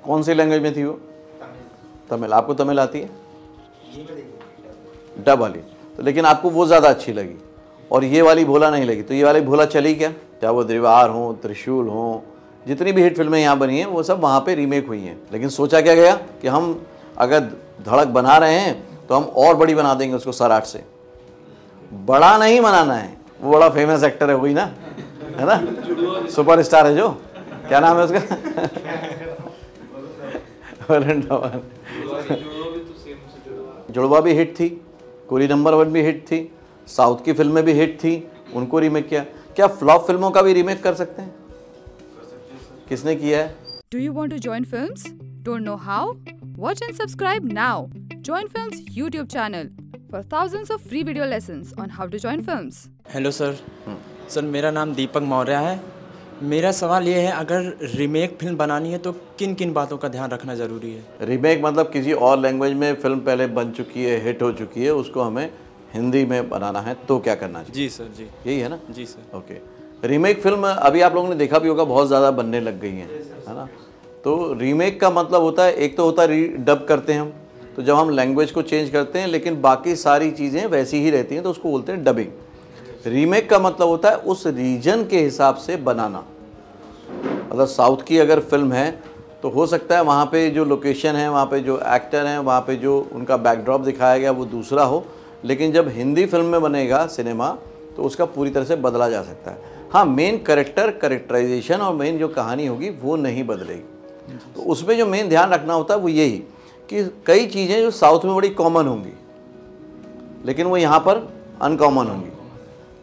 कौन सी लैंग्वेज में थी वो? तमिल। आपको तमिल आती है? डब वाली। तो लेकिन आपको वो ज़्यादा अच्छी लगी और ये वाली भोला नहीं लगी, तो ये वाली भोला चली क्या? चाहे वो दीवार हो, त्रिशूल हो, जितनी भी हिट फिल्में यहाँ बनी हैं वो सब वहाँ पे रीमेक हुई हैं। लेकिन सोचा क्या गया कि हम अगर धड़क बना रहे हैं तो हम और बड़ी बना देंगे उसको सराट से। बड़ा नहीं बनाना है, वो बड़ा फेमस एक्टर है वही ना, है ना, सुपरस्टार है जो, क्या नाम है उसका? जुड़वा भी हिट थी, कोरी नंबर 1 भी हिट थी, साउथ की फिल्में भी हिट थी, उनको रीमेक किया। क्या फ्लॉप फिल्मों का भी रीमेक कर सकते हैं? किसने किया है? Do you want to join films? Don't know how? Watch and subscribe now. Join Films YouTube channel for thousands of free video lessons on how to join films. Hello sir. Sir मेरा नाम दीपक मौर्य है। मेरा सवाल ये है, अगर remake film बनानी है तो किन किन बातों का ध्यान रखना ज़रूरी है? रीमेक मतलब किसी और लैंग्वेज में फिल्म पहले बन चुकी है, हिट हो चुकी है, उसको हमें हिंदी में बनाना है तो क्या करना चाहिए? जी सर, जी यही है ना? जी सर। ओके। रीमेक फिल्म अभी आप लोगों ने देखा भी होगा, बहुत ज़्यादा बनने लग गई हैं, है ना? तो रीमेक का मतलब होता है, एक तो होता है रीडब करते हैं हम, तो जब हम लैंग्वेज को चेंज करते हैं लेकिन बाकी सारी चीज़ें वैसी ही रहती हैं तो उसको बोलते हैं डबिंग। रीमेक का मतलब होता है उस रीजन के हिसाब से बनाना। मतलब साउथ की अगर फिल्म है तो हो सकता है वहाँ पे जो लोकेशन है, वहाँ पे जो एक्टर हैं, वहाँ पे जो उनका बैकड्रॉप दिखाया गया वो दूसरा हो, लेकिन जब हिंदी फिल्म में बनेगा सिनेमा तो उसका पूरी तरह से बदला जा सकता है। हाँ, मेन कैरेक्टराइजेशन और मेन जो कहानी होगी वो नहीं बदलेगी। तो उसमें जो मेन ध्यान रखना होता है वो यही कि कई चीज़ें जो साउथ में बड़ी कॉमन होंगी लेकिन वो यहाँ पर अनकॉमन होंगी,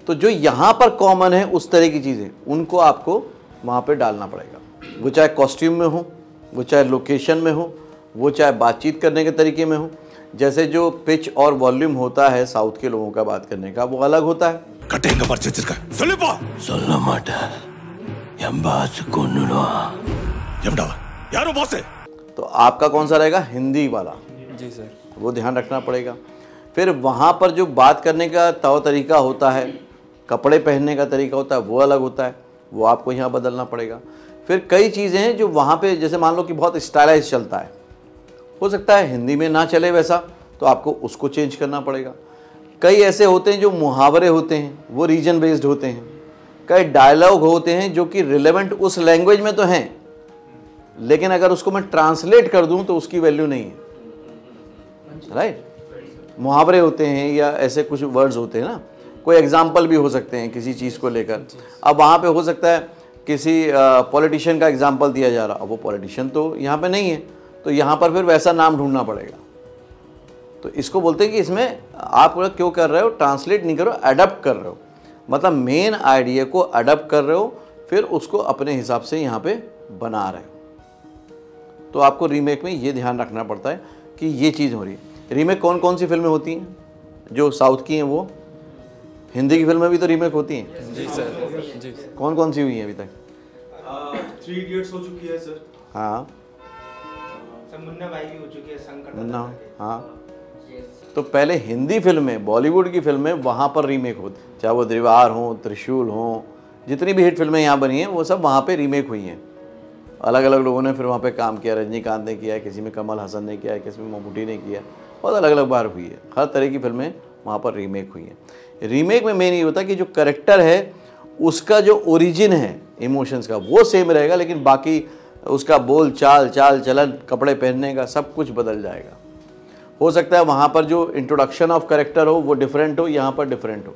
तो जो यहाँ पर कॉमन है उस तरह की चीज़ें उनको आपको वहाँ पे डालना पड़ेगा। वो चाहे कॉस्ट्यूम में हो, वो चाहे लोकेशन में हो, वो चाहे बातचीत करने के तरीके में हो। जैसे जो पिच और वॉल्यूम होता है साउथ के लोगों का बात करने का वो अलग होता है। तो आपका कौन सा रहेगा? हिंदी वाला। जी सर। वो ध्यान रखना पड़ेगा। फिर वहाँ पर जो बात करने का तौर तरीका होता है, कपड़े पहनने का तरीका होता है, वो अलग होता है, वो आपको यहाँ बदलना पड़ेगा। फिर कई चीज़ें हैं जो वहाँ पे, जैसे मान लो कि बहुत स्टाइलाइज चलता है, हो सकता है हिंदी में ना चले वैसा, तो आपको उसको चेंज करना पड़ेगा। कई ऐसे होते हैं जो मुहावरे होते हैं, वो रीजन बेस्ड होते हैं। कई डायलॉग होते हैं जो कि रिलेवेंट उस लैंग्वेज में तो हैं, लेकिन अगर उसको मैं ट्रांसलेट कर दूं तो उसकी वैल्यू नहीं है, राइट? मुहावरे होते हैं या ऐसे कुछ वर्ड्स होते हैं ना, कोई एग्जाम्पल भी हो सकते हैं किसी चीज़ को लेकर। अब वहाँ पे हो सकता है किसी पॉलिटिशियन का एग्जाम्पल दिया जा रहा, अब वो पॉलिटिशियन तो यहाँ पे नहीं है, तो यहाँ पर फिर वैसा नाम ढूंढना पड़ेगा। तो इसको बोलते हैं कि इसमें आप क्यों कर रहे हो, ट्रांसलेट नहीं करो, अडप्ट कर रहे हो। मतलब मेन आइडिया को अडप्ट कर रहे हो, फिर उसको अपने हिसाब से यहाँ पे बना रहे हो। तो आपको रीमेक में ये ध्यान रखना पड़ता है कि ये चीज़ हो रही है। रीमेक कौन कौन सी फिल्में होती हैं? जो साउथ की हैं वो, हिंदी की फिल्में भी तो रीमेक होती हैं। जी सर। जी कौन कौन सी हुई हैं अभी तक? 3 इडियट्स हो चुकी है सर। हाँ, मुन्ना भाई भी हो चुकी है, संकट मुन्ना, हाँ। तो पहले हिंदी फिल्में, बॉलीवुड की फिल्में, वहाँ पर रीमेक होती, चाहे वो दीवार हो, त्रिशूल हो, जितनी भी हिट फिल्में यहाँ बनी हैं वो सब वहाँ पे रीमेक हुई हैं। अलग अलग लोगों ने फिर वहाँ पे काम किया, रजनीकांत ने किया, किसी में कमल हसन ने किया, किसी में ममूटी ने किया, बहुत अलग अलग बार हुई है। हर तरह की फिल्में वहाँ पर रीमेक हुई हैं। रीमेक में मेन ये होता है कि जो कैरेक्टर है उसका जो ओरिजिन है इमोशंस का वो सेम रहेगा, लेकिन बाकी उसका बोल चाल चलन, कपड़े पहनने का सब कुछ बदल जाएगा। हो सकता है वहाँ पर जो इंट्रोडक्शन ऑफ कैरेक्टर हो वो डिफरेंट हो, यहाँ पर डिफरेंट हो।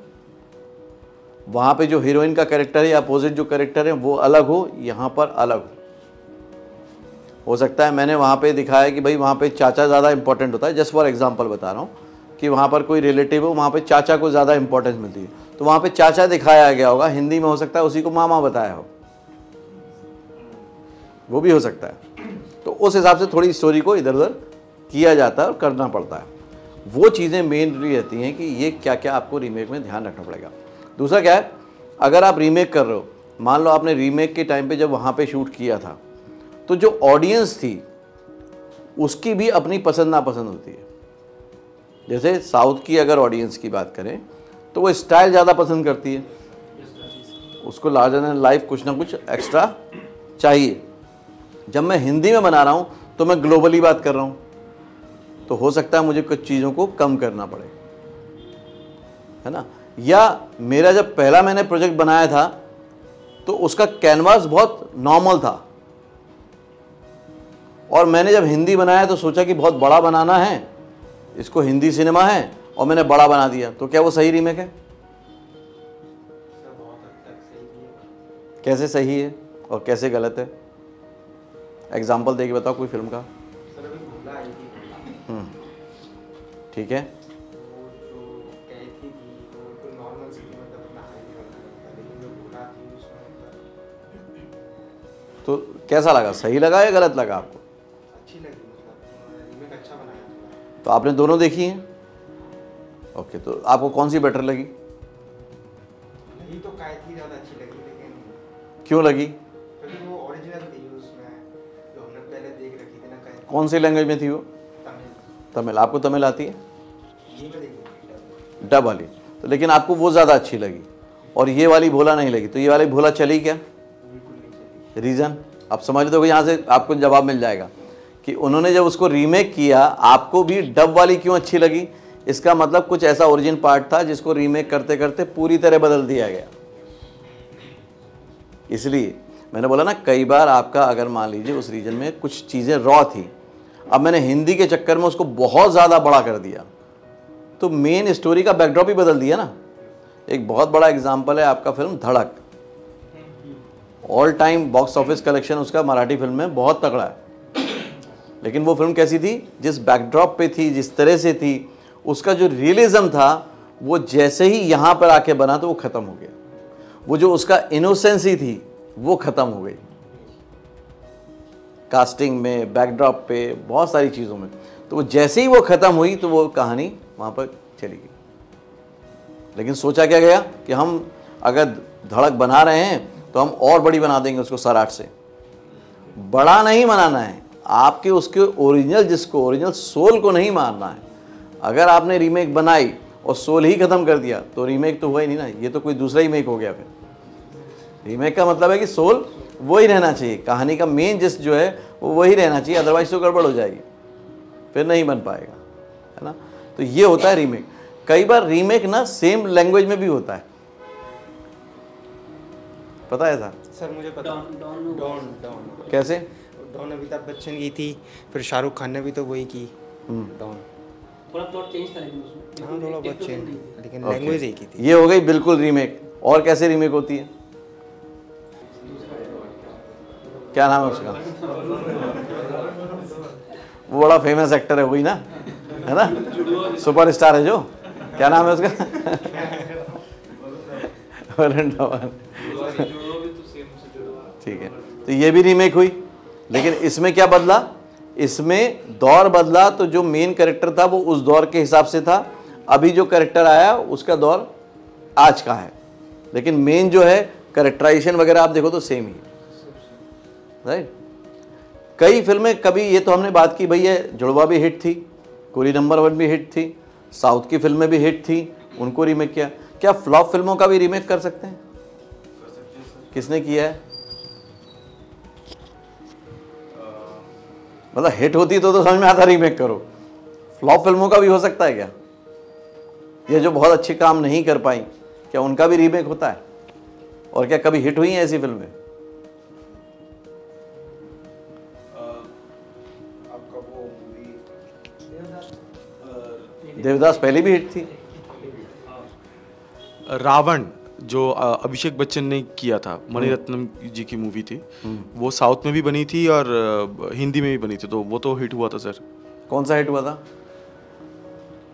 वहाँ पे जो हीरोइन का कैरेक्टर है या अपोजिट जो कैरेक्टर है वो अलग हो, यहाँ पर अलग हो सकता है मैंने वहाँ पे दिखाया कि भाई वहाँ पे चाचा ज़्यादा इंपॉर्टेंट होता है, जस्ट फॉर एग्जांपल बता रहा हूँ कि वहाँ पर कोई रिलेटिव हो, वहाँ पे चाचा को ज़्यादा इंपॉर्टेंस मिलती है, तो वहाँ पे चाचा दिखाया गया होगा, हिंदी में हो सकता है उसी को मामा बताया हो, वो भी हो सकता है। तो उस हिसाब से थोड़ी स्टोरी को इधर उधर किया जाता है और करना पड़ता है। वो चीज़ें मेनली रहती हैं कि ये क्या क्या आपको रीमेक में ध्यान रखना पड़ेगा। दूसरा क्या है, अगर आप रीमेक कर रहे हो, मान लो आपने रीमेक के टाइम पे जब वहाँ पे शूट किया था तो जो ऑडियंस थी उसकी भी अपनी पसंद नापसंद होती है। जैसे साउथ की अगर ऑडियंस की बात करें तो वो स्टाइल ज़्यादा पसंद करती है, उसको लार्जर देन लाइफ कुछ ना कुछ एक्स्ट्रा चाहिए, जब मैं हिंदी में बना रहा हूँ तो मैं ग्लोबली बात कर रहा हूँ, तो हो सकता है मुझे कुछ चीज़ों को कम करना पड़े, है ना। या मेरा जब पहला मैंने प्रोजेक्ट बनाया था तो उसका कैनवास बहुत नॉर्मल था, और मैंने जब हिंदी बनाया तो सोचा कि बहुत बड़ा बनाना है, इसको हिंदी सिनेमा है, और मैंने बड़ा बना दिया। तो क्या वो सही रीमेक है? बहुत हद तक सही भी है। कैसे सही है और कैसे गलत है? एग्जाम्पल दे के बताओ कोई फिल्म का। सर अभी भूला आई थी, ठीक है, वो जो कही थी कि वो तो नॉर्मल सी थी, मतलब अपना हाई लेवल का लगता, लेकिन जो भूला थी उसमें मतलब तो कैसा लगा? सही लगा या गलत लगा आपको? अच्छी लगी, मतलब रीमेक अच्छा बनाया थोड़ा। तो आपने दोनों देखी हैं? ओके, तो आपको कौन सी बेटर लगी? नहीं तो काय थी ज़्यादा अच्छी लगी, लेकिन क्यों लगी? क्योंकि वो ओरिजिनल थी उसमें, जो हमने पहले देख रखी थी ना काय। कौन सी लैंग्वेज में थी वो? तमिल। तमिल। आपको तमिल आती है? ये में देखी डब वाली। तो लेकिन आपको वो ज़्यादा अच्छी लगी और ये वाली भोला नहीं लगी, तो ये वाली भोला चली क्या? बिल्कुल नहीं चली। रीज़न आप समझ लो, यहाँ से आपको जवाब मिल जाएगा कि उन्होंने जब उसको रीमेक किया, आपको भी डब वाली क्यों अच्छी लगी? इसका मतलब कुछ ऐसा ओरिजिन पार्ट था जिसको रीमेक करते करते पूरी तरह बदल दिया गया। इसलिए मैंने बोला ना, कई बार आपका अगर मान लीजिए उस रीजन में कुछ चीज़ें रॉ थी, अब मैंने हिंदी के चक्कर में उसको बहुत ज़्यादा बड़ा कर दिया, तो मेन स्टोरी का बैकड्रॉप ही बदल दिया ना। एक बहुत बड़ा एग्जाम्पल है आपका फिल्म धड़क। All time box office collection उसका मराठी फिल्म में बहुत तगड़ा है, लेकिन वो फिल्म कैसी थी? जिस बैकड्रॉप पे थी, जिस तरह से थी, उसका जो रियलिज्म था, वो जैसे ही यहाँ पर आके बना तो वो ख़त्म हो गया। वो जो उसका इनोसेंसी थी वो ख़त्म हो गई, कास्टिंग में, बैकड्रॉप पे, बहुत सारी चीज़ों में। तो वो जैसे ही वो ख़त्म हुई तो वो कहानी वहाँ पर चली गई। लेकिन सोचा क्या गया कि हम अगर धड़क बना रहे हैं तो हम और बड़ी बना देंगे उसको सराट से। बड़ा नहीं बनाना है आपके, उसके ओरिजिनल, जिसको ओरिजिनल सोल को नहीं मारना है। अगर आपने रीमेक बनाई और सोल ही ख़त्म कर दिया तो रीमेक तो हुआ ही नहीं ना, ये तो कोई दूसरा ही मेक हो गया। फिर रीमेक का मतलब है कि सोल वो ही रहना चाहिए, कहानी का मेन जिस जो है वो वही रहना चाहिए, अदरवाइज तो गड़बड़ हो जाएगी, फिर नहीं बन पाएगा, है ना। तो ये होता है रीमेक। कई बार रीमेक ना सेम लैंग्वेज में भी होता है, पता है ऐसा? सर मुझे पता। डॉन कैसे? डॉन अमिताभ बच्चन की थी, फिर शाहरुख खान ने भी तो वही की, डॉन। थोड़ा प्लॉट चेंज था लेकिन उसमें हाँ थोड़ा बहुत चेंज, लेकिन Okay. लैंग्वेज एक ही थी। ये हो गई बिल्कुल रीमेक। और कैसे रीमेक होती है? क्या नाम है उसका? वो बड़ा फेमस एक्टर है वही ना, है ना, सुपरस्टार है जो, क्या नाम है उसका? वरुण धवन। ठीक है, तो ये भी रीमेक हुई, लेकिन इसमें क्या बदला? इसमें दौर बदला। तो जो मेन कैरेक्टर था वो उस दौर के हिसाब से था, अभी जो कैरेक्टर आया उसका दौर आज का है, लेकिन मेन जो है कैरेक्टराइजेशन वगैरह आप देखो तो सेम ही है, राइट। कई फिल्में, कभी ये तो हमने बात की भैया, जुड़वा भी हिट थी, कुली नंबर 1 भी हिट थी, साउथ की फिल्में भी हिट थी, उनको रीमेक किया। क्या फ्लॉप फिल्मों का भी रीमेक कर सकते हैं? किसने किया है? मतलब हिट होती तो समझ में आता रीमेक करो, फ्लॉप फिल्मों का भी हो सकता है क्या? ये जो बहुत अच्छे काम नहीं कर पाई, क्या उनका भी रीमेक होता है? और क्या कभी हिट हुई हैं ऐसी फिल्में? आपका वो मूवी देवदास पहले भी हिट थी। रावण जो अभिषेक बच्चन ने किया था, मणिरत्नम जी की मूवी थी, वो साउथ में भी बनी थी और हिंदी में भी बनी थी, तो वो तो हिट हुआ था सर। कौन सा हिट हुआ था?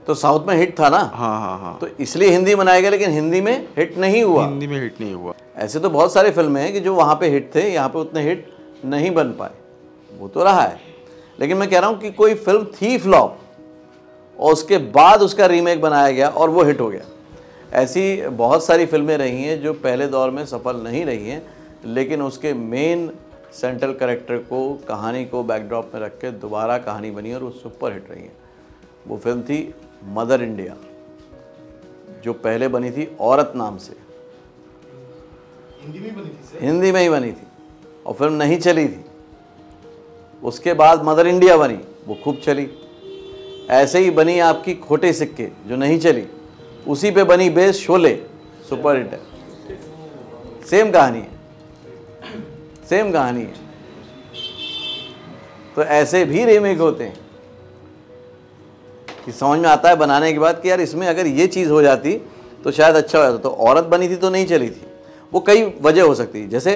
तो साउथ में हिट था ना। हाँ हाँ हाँ, तो इसलिए हिंदी बनाया गया, लेकिन हिंदी में हिट नहीं हुआ। हिंदी में हिट नहीं हुआ। ऐसे तो बहुत सारे फिल्में हैं कि जो वहाँ पे हिट थे, यहाँ पे उतने हिट नहीं बन पाए, वो तो रहा है। लेकिन मैं कह रहा हूँ कि कोई फिल्म थी फ्लॉप और उसके बाद उसका रीमेक बनाया गया और वो हिट हो गया। ऐसी बहुत सारी फिल्में रही हैं जो पहले दौर में सफल नहीं रही हैं, लेकिन उसके मेन सेंट्रल कैरेक्टर को, कहानी को बैकड्रॉप में रख के दोबारा कहानी बनी और वो सुपर हिट रही है। वो फिल्म थी मदर इंडिया, जो पहले बनी थी औरत नाम से, हिंदी में बनी थी सर। हिंदी में ही बनी थी और फिल्म नहीं चली थी, उसके बाद मदर इंडिया बनी, वो खूब चली। ऐसे ही बनी आपकी खोटे सिक्के जो नहीं चली, उसी पे बनी बेस शोले, सुपर हिट है। सेम कहानी है, सेम कहानी है। तो ऐसे भी रीमेक होते हैं कि समझ में आता है बनाने के बाद कि यार इसमें अगर ये चीज़ हो जाती तो शायद अच्छा हो जाता। तो औरत बनी थी तो नहीं चली थी, वो कई वजह हो सकती है। जैसे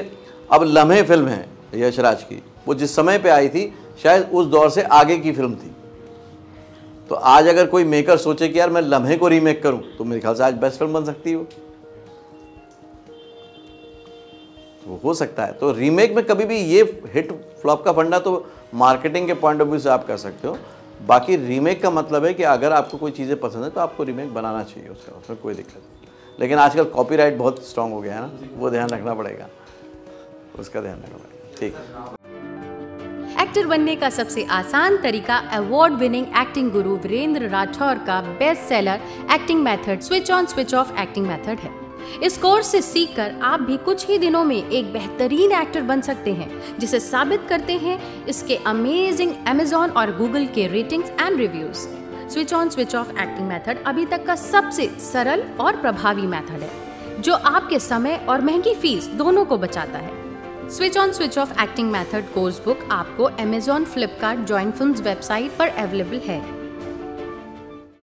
अब लम्हे फिल्म है यश राज की, वो जिस समय पे आई थी शायद उस दौर से आगे की फिल्म थी। तो आज अगर कोई मेकर सोचे कि यार मैं लम्हे को रीमेक करूं, तो मेरे ख्याल से आज बेस्ट फिल्म बन सकती है वो। तो हो सकता है। तो रीमेक में कभी भी ये हिट फ्लॉप का फंडा तो मार्केटिंग के पॉइंट ऑफ व्यू से आप कर सकते हो। बाकी रीमेक का मतलब है कि अगर आपको कोई चीज़ें पसंद है तो आपको रीमेक बनाना चाहिए उसका, उसमें कोई दिक्कत नहीं। लेकिन आजकल कॉपीराइट बहुत स्ट्रांग हो गया है ना, वो ध्यान रखना पड़ेगा, उसका ध्यान रखना पड़ेगा। ठीक। एक्टर बनने का सबसे आसान तरीका अवार्ड विनिंग एक्टिंग गुरु वीरेंद्र राठौर का best seller acting method switch on switch off acting method है। इस कोर्स से सीखकर आप भी कुछ ही दिनों में एक बेहतरीन एक्टर बन सकते हैं, जिसे साबित करते हैं इसके अमेजिंग Amazon और Google के ratings and reviews. Switch on switch off acting method अभी तक का सबसे सरल और प्रभावी मेथड है, जो आपके समय और महंगी फीस दोनों को बचाता है। Switch on switch off acting method course book आपको Amazon, Flipkart, join films website पर अवेलेबल है।